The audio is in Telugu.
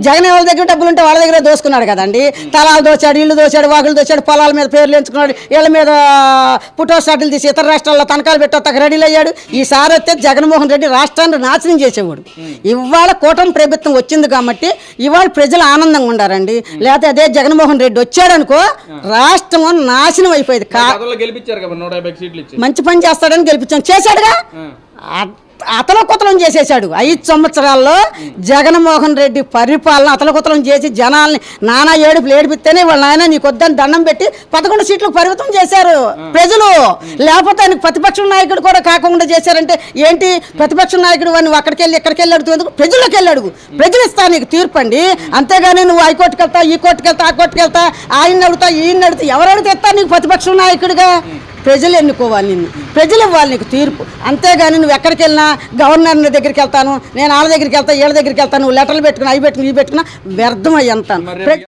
జగన్ ఎవరి దగ్గర డబ్బులు ఉంటే వాళ్ళ దగ్గర దోసుకున్నాడు కదండి. తలాలు దోచాడు, ఇల్లు దోచాడు, వాకులు దోచాడు, పొలాల మీద పేర్లు ఎంచుకున్నాడు, వీళ్ళ మీద పుటో స్టార్టులు తీసి ఇతర రాష్ట్రాల్లో తనఖాలు పెట్టొత్తాక రెడీలు అయ్యాడు. ఈసారి వస్తే జగన్మోహన్ రెడ్డి రాష్ట్రాన్ని నాశనం చేసేవాడు. ఇవాళ కూటమి ప్రభుత్వం వచ్చింది కాబట్టి ఇవాళ ప్రజలు ఆనందంగా ఉండారండి. లేకపోతే అదే జగన్మోహన్ రెడ్డి వచ్చాడనుకో రాష్ట్రం నాశనం అయిపోయింది. మంచి పని చేస్తాడని గెలిపించాం, చేశాడుగా. అతలకుతలం చేసేసాడు. 5 సంవత్సరాల్లో జగన్మోహన్ రెడ్డి పరిపాలన అతలకుతలం చేసి జనాల్ని నానా ఏడుపులు ఏడిపిస్తేనే వాళ్ళ నాయన నీకు వద్దని దండం పెట్టి 11 సీట్లకు పరిమితం చేశారు ప్రజలు. లేకపోతే ఆయనకు ప్రతిపక్ష నాయకుడు కూడా కాకుండా చేశారంటే ఏంటి? ప్రతిపక్ష నాయకుడు వాడిని అక్కడికి వెళ్ళి ఎక్కడికి వెళ్ళి అడుగుతూ ప్రజల్లోకి వెళ్ళి అడుగు, ప్రజలు ఇస్తా నీకు తీర్పు అండి. అంతేగాని నువ్వు హైకోర్టుకి వెళ్తా, ఈ కోర్టుకి వెళ్తా, ఆ కోర్టుకి వెళ్తా, ఆయన అడుగుతా, ఈయన అడుగుతా, ఎవరు అడిగితే ఇస్తా నీకు ప్రతిపక్ష నాయకుడిగా? ప్రజలు ఎన్నుకోవాలి నిన్ను, ప్రజలు ఇవ్వాలి నీకు తీర్పు. అంతేగాని నువ్వు ఎక్కడికి వెళ్ళినా గవర్నర్ దగ్గరికి వెళ్తాను, నేను వాళ్ళ దగ్గరికి వెళ్తాను, వీళ్ళ దగ్గరికి వెళ్తాను, నువ్వు లెటర్లు పెట్టుకుని అవి పెట్టుకుని ఇవి పెట్టుకున్నా వ్యర్థం అయ్యి అంతాను.